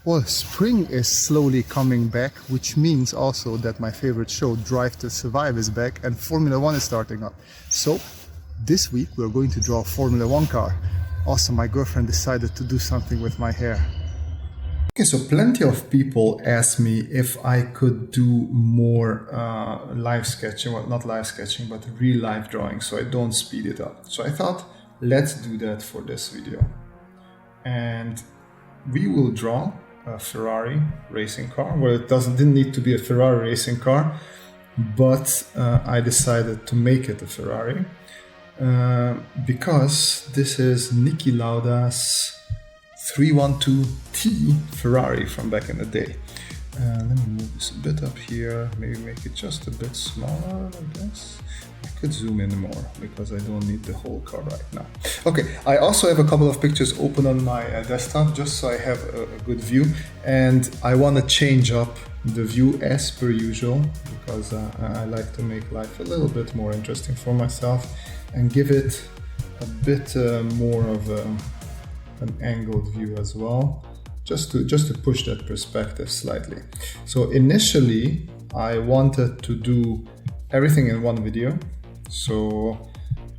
Well, spring is slowly coming back, which means also that my favorite show, Drive to Survive, is back and Formula 1 is starting up. So this week we're going to draw a Formula 1 car. Also, my girlfriend decided to do something with my hair. Okay, so plenty of people asked me if I could do more live sketching, well, not live sketching, but real life drawing, so I don't speed it up. So I thought, let's do that for this video. And we will draw a Ferrari racing car. Well, it didn't need to be a Ferrari racing car, but I decided to make it a Ferrari because this is Niki Lauda's 312T Ferrari from back in the day. Let me move this a bit up here, maybe make it just a bit smaller, I guess. I could zoom in more because I don't need the whole car right now. Okay, I also have a couple of pictures open on my desktop just so I have a good view, and I want to change up the view as per usual because I like to make life a little bit more interesting for myself and give it a bit more of an angled view as well, just to push that perspective slightly. So initially I wanted to do everything in one video, so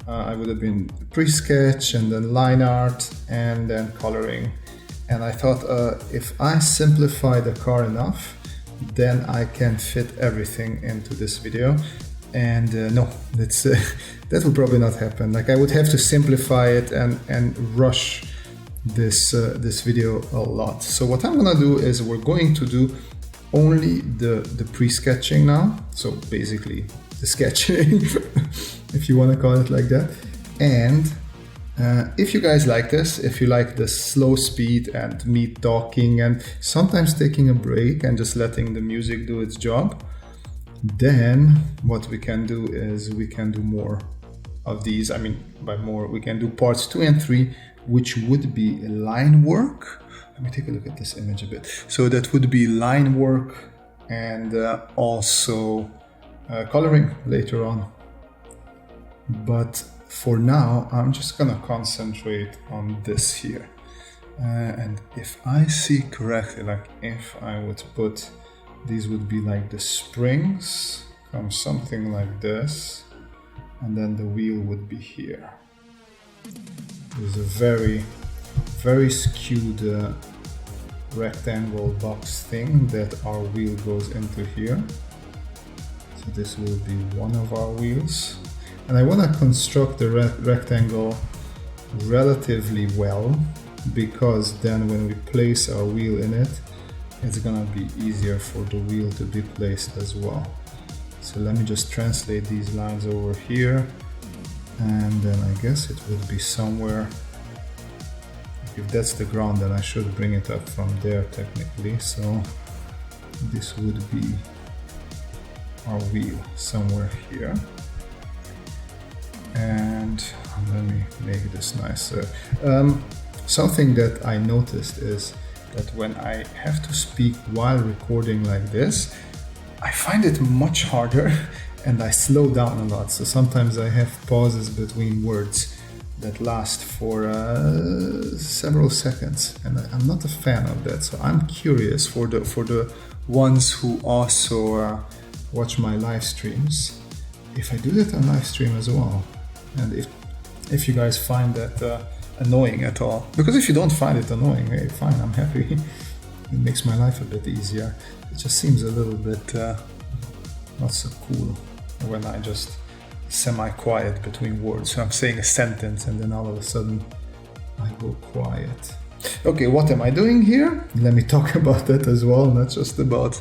I would have been pre-sketch and then line art and then coloring, and I thought if I simplify the car enough, then I can fit everything into this video. And no, that's that will probably not happen. Like, I would have to simplify it and rush this video a lot. So what I'm gonna do is we're going to do only the pre-sketching now, so basically the sketching if you want to call it like that. And if you guys like this, if you like the slow speed and me talking and sometimes taking a break and just letting the music do its job, then what we can do is we can do more of these. I mean, by more, we can do parts 2 and 3, which would be line work. Let me take a look at this image a bit. So that would be line work and also coloring later on. But for now, I'm just gonna concentrate on this here. And if I see correctly, like if I would put, these would be like the springs, come something like this, and then the wheel would be here. There's a very, very skewed rectangle box thing that our wheel goes into here. So this will be one of our wheels. And I want to construct the rectangle relatively well, because then when we place our wheel in it, it's gonna be easier for the wheel to be placed as well. So let me just translate these lines over here, and then I guess it would be somewhere, if that's the ground, then I should bring it up from there technically. So this would be our wheel somewhere here. And let me make this nicer. Something that I noticed is that when I have to speak while recording like this, I find it much harder and I slow down a lot. So sometimes I have pauses between words that last for several seconds, and I'm not a fan of that. So I'm curious for the ones who also watch my live streams, if I do that on live stream as well, and if you guys find that annoying at all. Because if you don't find it annoying, hey, fine, I'm happy. It makes my life a bit easier. It just seems a little bit not so cool when I just semi-quiet between words. So I'm saying a sentence and then all of a sudden I go quiet. Okay, what am I doing here? Let me talk about that as well, not just about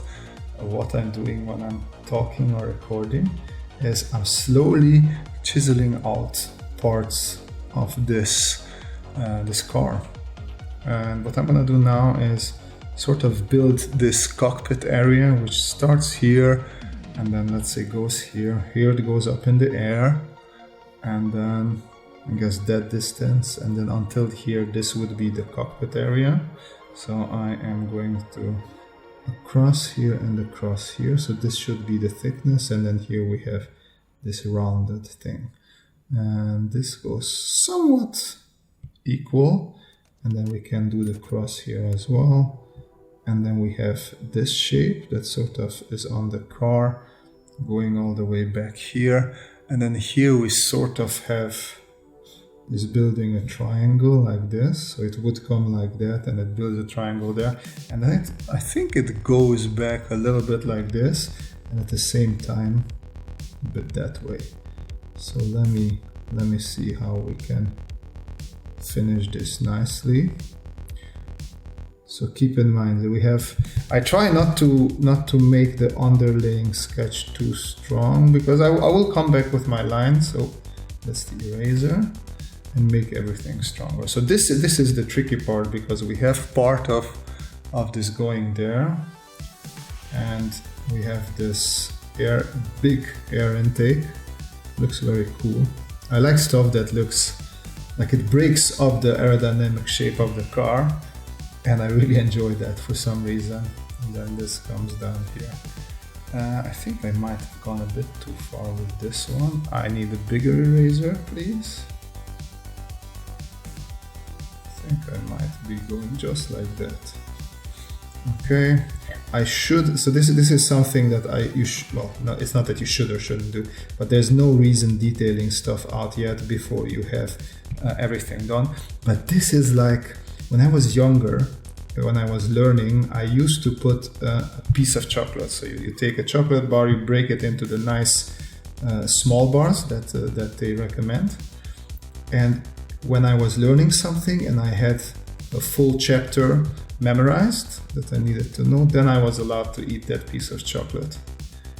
what I'm doing when I'm talking or recording. Is I'm slowly chiseling out parts of this car. And what I'm gonna do now is sort of build this cockpit area, which starts here and then let's say goes here. Here it goes up in the air, and then I guess that distance, and then until here this would be the cockpit area. So I am going to across here and across here, so this should be the thickness, and then here we have this rounded thing, and this goes somewhat equal, and then we can do the cross here as well, And then we have this shape that sort of is on the car, going all the way back here. And then here we sort of have is building a triangle like this, so it would come like that and it builds a triangle there, and then I think it goes back a little bit like this and at the same time a bit that way. So let me see how we can finish this nicely. So keep in mind that we have, I try not to make the underlaying sketch too strong, because I will come back with my line. So that's the eraser, and make everything stronger. So this is the tricky part, because we have part of this going there, and we have this big air intake. Looks very cool. I like stuff that looks like it breaks up the aerodynamic shape of the car, and I really enjoy that for some reason. And then this comes down here. I think I might have gone a bit too far with this one. I need a bigger eraser, please. I think I might be going just like that. Okay, I should, so this is something that well, no, it's not that you should or shouldn't do, but there's no reason detailing stuff out yet before you have everything done. But this is like, when I was younger, when I was learning, I used to put a piece of chocolate. So you take a chocolate bar, you break it into the nice small bars that they recommend. And when I was learning something and I had a full chapter memorized that I needed to know, then I was allowed to eat that piece of chocolate.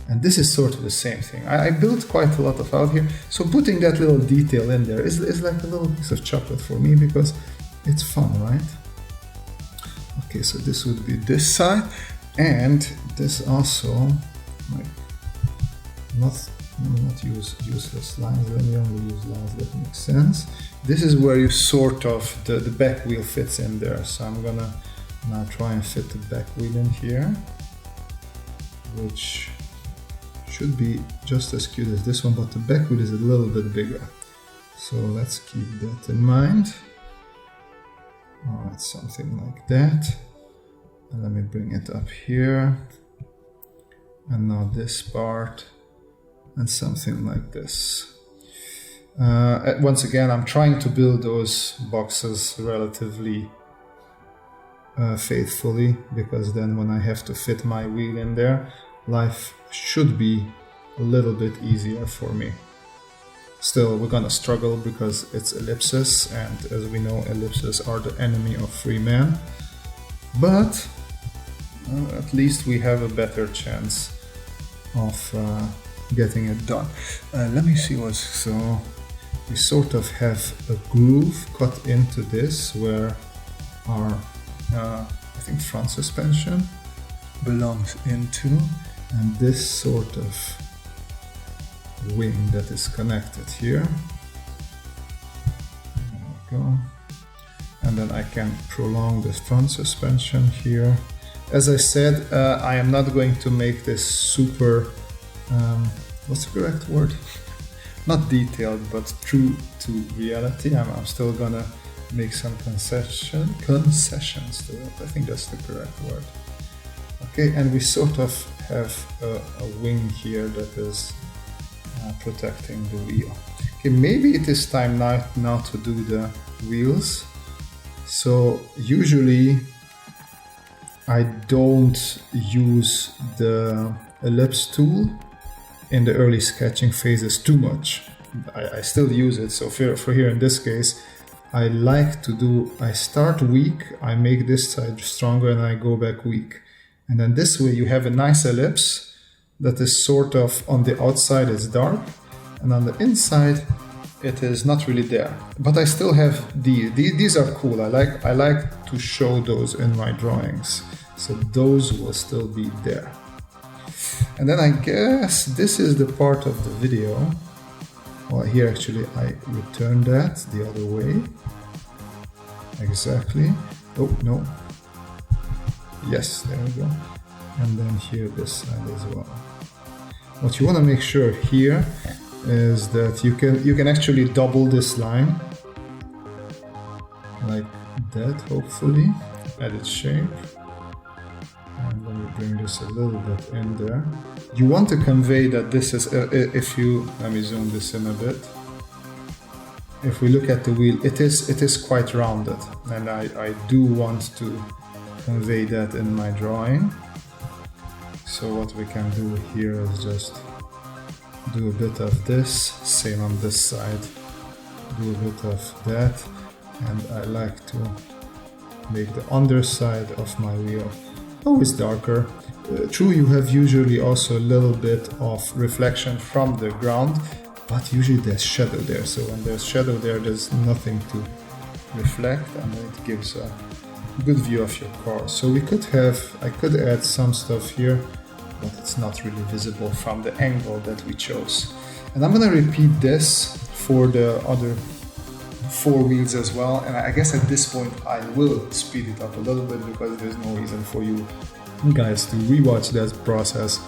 And this is sort of the same thing. I built quite a lot of out here. So putting that little detail in there is like a little piece of chocolate for me, because it's fun, right? Okay, so this would be this side, and this also, like, not use useless lines, let me only use lines that make sense. This is where you sort of, the back wheel fits in there, so I'm gonna now try and fit the back wheel in here, which should be just as cute as this one, but the back wheel is a little bit bigger. So let's keep that in mind. Alright, something like that. And let me bring it up here. And now this part, and something like this. Once again, I'm trying to build those boxes relatively faithfully, because then when I have to fit my wheel in there, life should be a little bit easier for me. Still, we're gonna struggle because it's ellipses, and as we know, ellipses are the enemy of free man. But at least we have a better chance of getting it done. Let me see what's, so we sort of have a groove cut into this where our, I think, front suspension belongs into, and this sort of wing that is connected here. There we go. And then I can prolong the front suspension here. As I said, I am not going to make this super, what's the correct word? Not detailed, but true to reality. I'm still gonna make some concessions to it. I think that's the correct word. Okay, and we sort of have a wing here that is protecting the wheel. Okay, maybe it is time now to do the wheels. So usually I don't use the Ellipse Tool in the early sketching phases too much. I still use it, so for here in this case, I like to do, I start weak, I make this side stronger, and I go back weak. And then this way you have a nice ellipse that is sort of, on the outside it's dark, and on the inside it is not really there. But I still have these are cool. I like to show those in my drawings, so those will still be there. And then I guess this is the part of the video. Well, here actually I return that the other way. Exactly. Oh no. Yes, there we go. And then here this side as well. What you want to make sure here is that you can actually double this line like that, hopefully, edit shape, bring this a little bit in there. You want to convey that this is, if you, let me zoom this in a bit. If we look at the wheel, it is quite rounded, and I do want to convey that in my drawing. So what we can do here is just do a bit of this, same on this side, do a bit of that, and I like to make the underside of my wheel always darker. True, you have usually also a little bit of reflection from the ground, but usually there's shadow there. So when there's shadow there, there's nothing to reflect, and it gives a good view of your car. So I could add some stuff here, but it's not really visible from the angle that we chose. And I'm gonna repeat this for the other 4 wheels as well, and I guess at this point I will speed it up a little bit because there's no reason for you guys to rewatch that process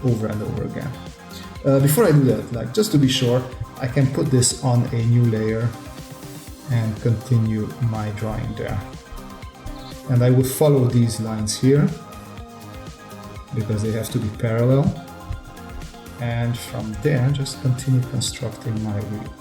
over and over again. Before I do that, like just to be sure, I can put this on a new layer and continue my drawing there. And I will follow these lines here because they have to be parallel, and from there just continue constructing my wheel.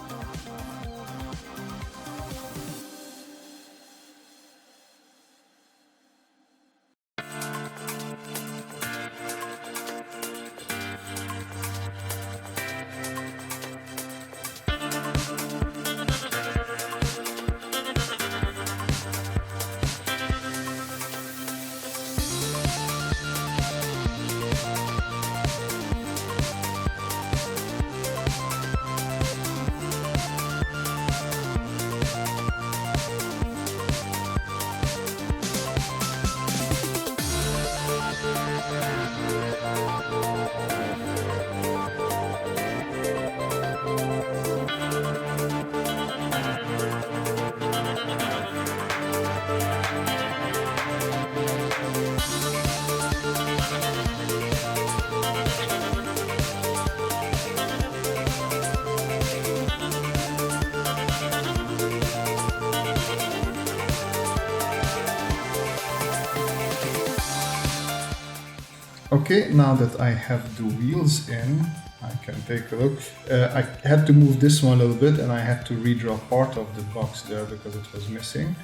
Okay, now that I have the wheels in, I can take a look. I had to move this one a little bit, and I had to redraw part of the box there because it was missing.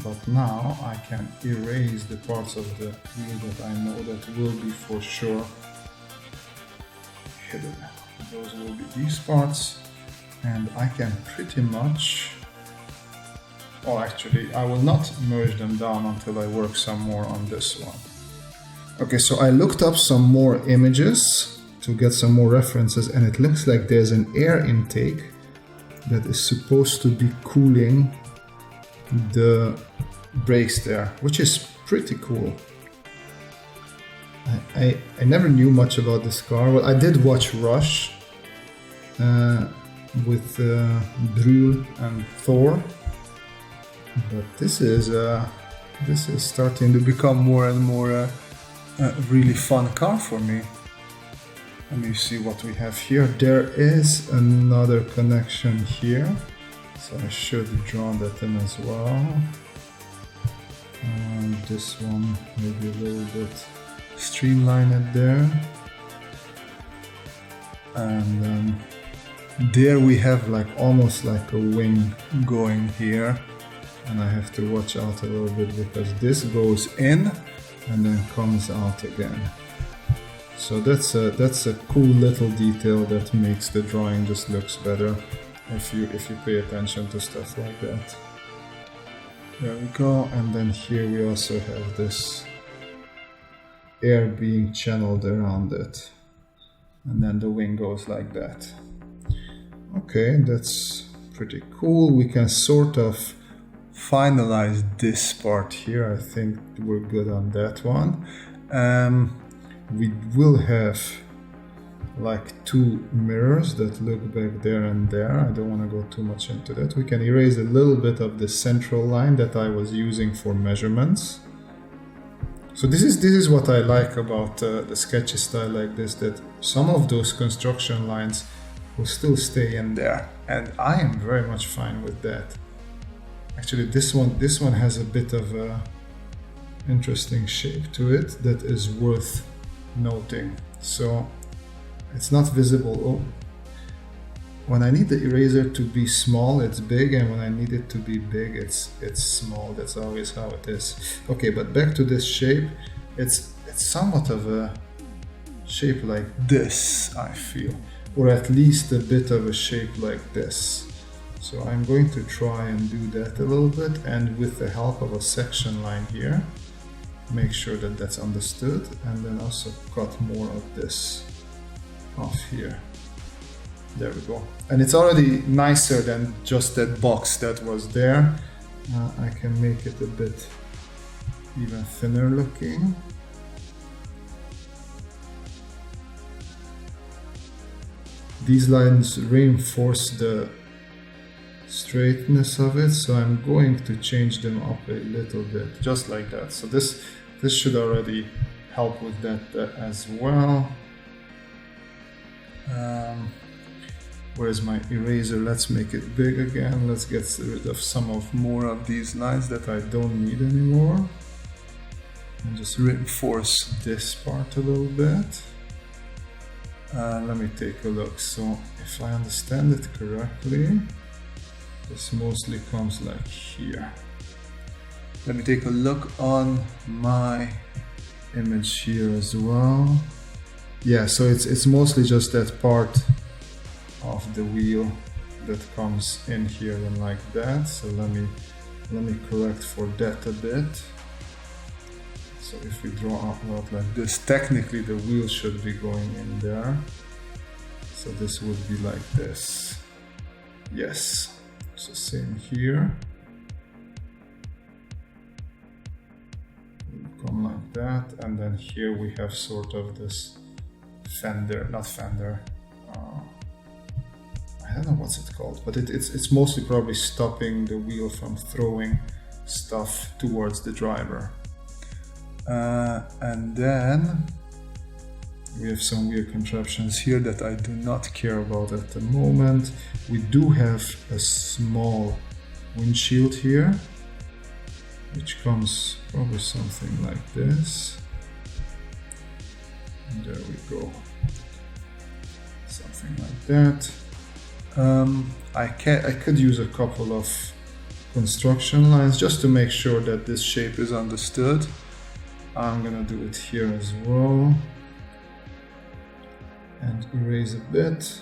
But now I can erase the parts of the wheel that I know that will be for sure hidden. Those will be these parts, and I can pretty much... Oh, actually, I will not merge them down until I work some more on this one. Okay, so I looked up some more images to get some more references, and it looks like there's an air intake that is supposed to be cooling the brakes there, which is pretty cool. I never knew much about this car. Well, I did watch Rush with Bruynzeel and Thor, but this is starting to become more and more a really fun car for me. Let me see what we have here. There is another connection here, so I should draw that in as well. And this one maybe a little bit streamline it there. And there we have like almost like a wing going here, and I have to watch out a little bit because this goes in and then comes out again. So that's a cool little detail that makes the drawing just looks better if you pay attention to stuff like that. There we go, and then here we also have this air being channeled around it, and then the wing goes like that. Okay, that's pretty cool. We can sort of finalize this part here. I think we're good on that one. We will have like 2 mirrors that look back there and there. I don't want to go too much into that. We can erase a little bit of the central line that I was using for measurements. So this is what I like about the sketchy style like this, that some of those construction lines will still stay in there, and I am very much fine with that. Actually, this one has a bit of a interesting shape to it that is worth noting. So it's not visible. Oh, when I need the eraser to be small, it's big, and when I need it to be big, it's small. That's always how it is. Okay, but back to this shape. It's somewhat of a shape like this, I feel, or at least a bit of a shape like this. So I'm going to try and do that a little bit, and with the help of a section line here, make sure that that's understood, and then also cut more of this off here. There we go. And it's already nicer than just that box that was there. I can make it a bit even thinner looking. These lines reinforce the straightness of it, so I'm going to change them up a little bit, just like that. So this should already help with that as well. Where's my eraser? Let's make it big again. Let's get rid of more of these lines that I don't need anymore. And just reinforce this part a little bit. Let me take a look. So if I understand it correctly, this mostly comes like here. Let me take a look on my image here as well. Yeah, so it's mostly just that part of the wheel that comes in here and like that. So let me correct for that a bit. So if we draw out like this, technically the wheel should be going in there. So this would be like this. Yes. So same here. We'll come like that, and then here we have sort of this fender, not fender. I don't know what's it called, but it's mostly probably stopping the wheel from throwing stuff towards the driver. And then we have some weird contraptions here that I do not care about at the moment. We do have a small windshield here, which comes probably something like this. And there we go. Something like that. I could use a couple of construction lines just to make sure that this shape is understood. I'm gonna do it here as well and erase a bit.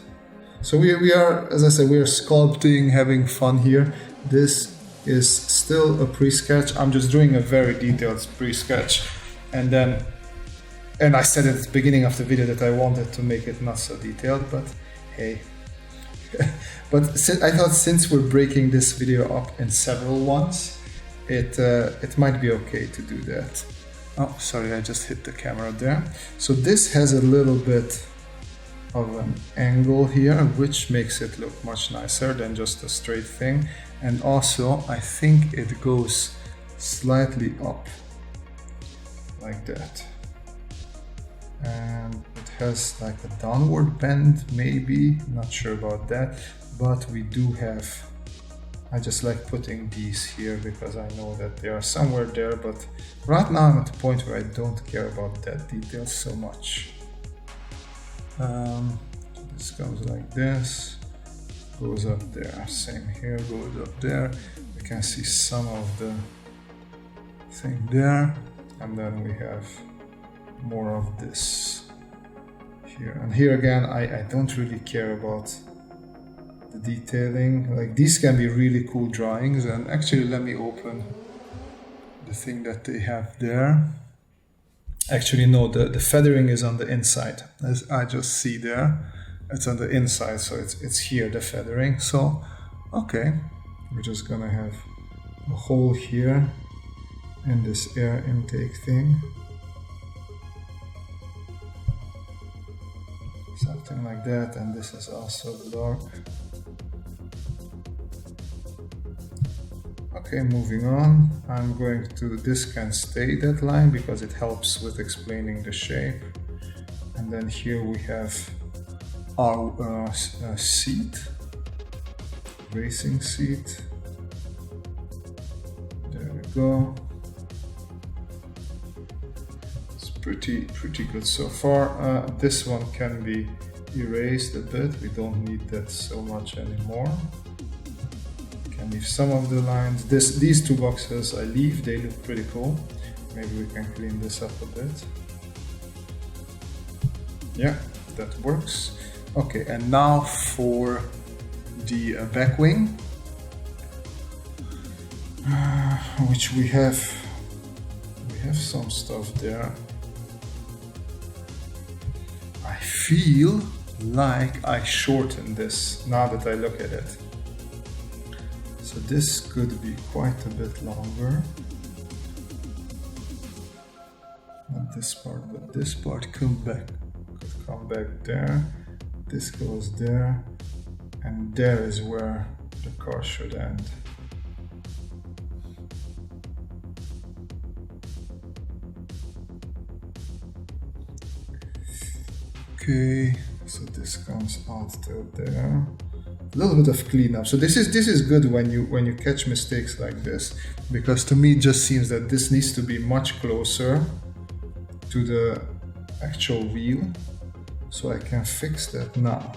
So we are, as I said, we are sculpting, having fun here. This is still a pre-sketch. I'm just doing a very detailed pre-sketch, and I said at the beginning of the video that I wanted to make it not so detailed, but hey. But I thought since we're breaking this video up in several ones, it might be okay to do that. Oh, sorry, I just hit the camera there. So this has a little bit of an angle here, which makes it look much nicer than just a straight thing. And also, I think it goes slightly up like that. And it has like a downward bend, maybe, not sure about that, but we do have, I just like putting these here because I know that they are somewhere there, but right now I'm at the point where I don't care about that detail so much. This comes like this, goes up there, same here, goes up there. We can see some of the thing there, and then we have more of this here. And here again, I don't really care about the detailing. Like, these can be really cool drawings, and actually let me open the thing that they have there. Actually no, the feathering is on the inside, as I just see there. It's on the inside, so it's here, the feathering. So okay, we're just gonna have a hole here in this air intake thing. Something like that, and this is also the door. Okay, moving on. I'm going to, this can stay that line because it helps with explaining the shape. And then here we have our seat, racing seat. There we go. pretty good so far. This one can be erased a bit. We don't need that so much anymore. Can leave some of the lines. These two boxes I leave, they look pretty cool. Maybe we can clean this up a bit. Yeah, that works. Okay, and now for the back wing, which we have some stuff there. I feel like I shortened this now that I look at it. So this could be quite a bit longer. Not this part, but this part could come back there. This goes there, and there is where the car should end. Okay, so this comes out till there. A little bit of cleanup. So this is good when you catch mistakes like this, because to me it just seems that this needs to be much closer to the actual wheel, so I can fix that now.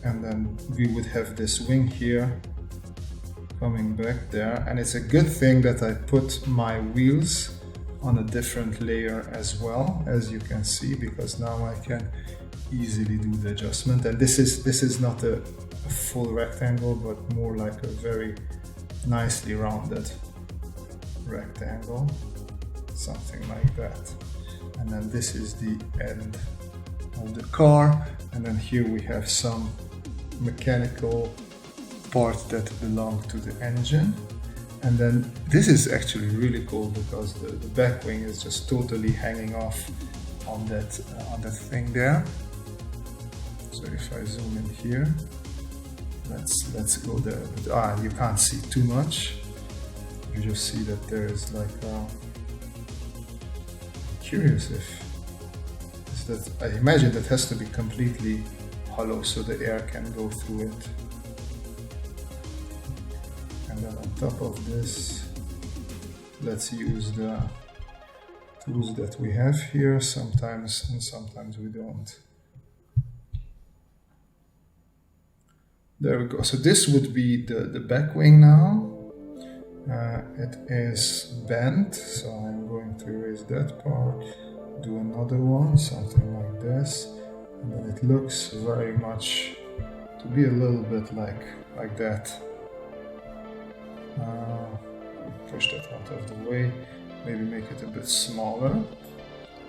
And then we would have this wing here coming back there, and it's a good thing that I put my wheels on a different layer as well, as you can see, because now I can easily do the adjustment. And this is not a full rectangle, but more like a very nicely rounded rectangle, something like that. And then this is the end of the car, and then here we have some mechanical parts that belong to the engine. And then this is actually really cool because the back wing is just totally hanging off on that thing there. So if I zoom in here, let's go there. But, you can't see too much. You just see that there is like curious if that. I imagine that has to be completely hollow so the air can go through it. And then on top of this, let's use the tools that we have here sometimes, and sometimes we don't. There we go. So this would be the back wing now. It is bent, so I'm going to erase that part, do another one, something like this, and then it looks very much to be a little bit like that. Push that out of the way, maybe make it a bit smaller,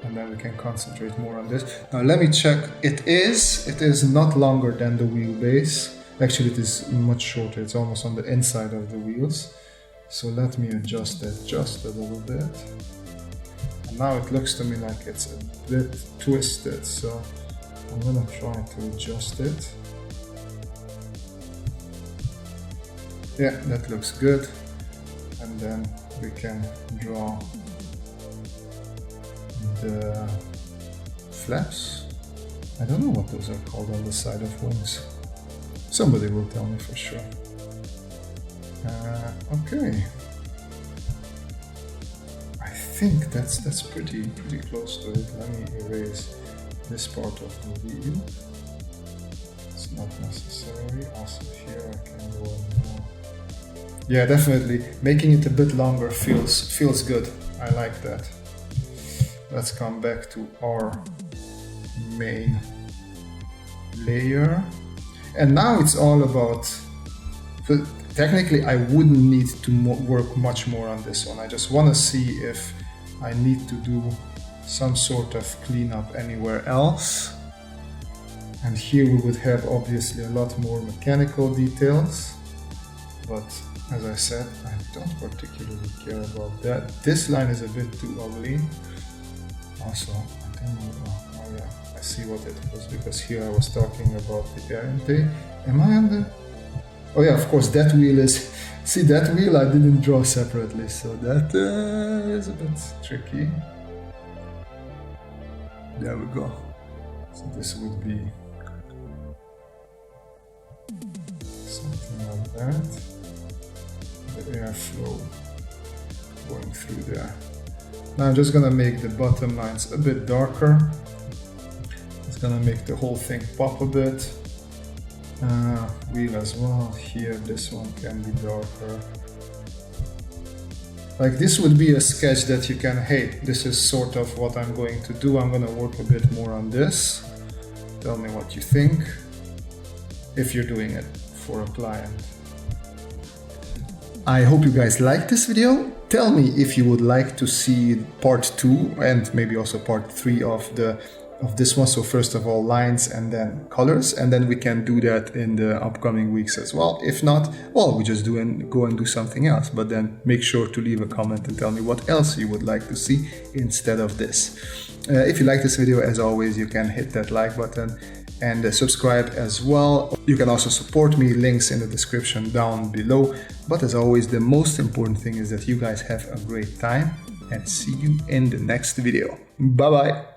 and then we can concentrate more on this. Now let me check. It is not longer than the wheelbase. Actually, it is much shorter. It's almost on the inside of the wheels. So let me adjust that just a little bit. And now it looks to me like it's a bit twisted. So I'm gonna try to adjust it. Yeah, that looks good. And then we can draw the flaps. I don't know what those are called on the side of wings. Somebody will tell me for sure. Okay. I think that's pretty close to it. Let me erase this part of the wheel. It's not necessary. Also here I can go more. Yeah, definitely. Making it a bit longer feels good. I like that. Let's come back to our main layer. And now it's all about, technically I wouldn't need to work much more on this one. I just want to see if I need to do some sort of cleanup anywhere else. And here we would have obviously a lot more mechanical details. But as I said, I don't particularly care about that. This line is a bit too ugly. Also, I don't know. Oh yeah, I see what it was, because here I was talking about the air intake. Am I on the? Oh yeah, of course, that wheel is. See, that wheel I didn't draw separately, so that is a bit tricky. There we go. So this would be something like that. The airflow going through there. Now I'm just gonna make the bottom lines a bit darker. It's gonna make the whole thing pop a bit. Wheel as well. Here, this one can be darker. Like this would be a sketch that you can, hey, this is sort of what I'm going to do. I'm gonna work a bit more on this. Tell me what you think if you're doing it for a client. I hope you guys liked this video. Tell me if you would like to see part 2 and maybe also part 3 of this one. So first of all, lines and then colors, and then we can do that in the upcoming weeks as well. If not, well, we just go and do something else. But then make sure to leave a comment and tell me what else you would like to see instead of this. If you like this video, as always, you can hit that like button and subscribe as well. You can also support me, links in the description down below. But as always, the most important thing is that you guys have a great time, and see you in the next video. Bye bye.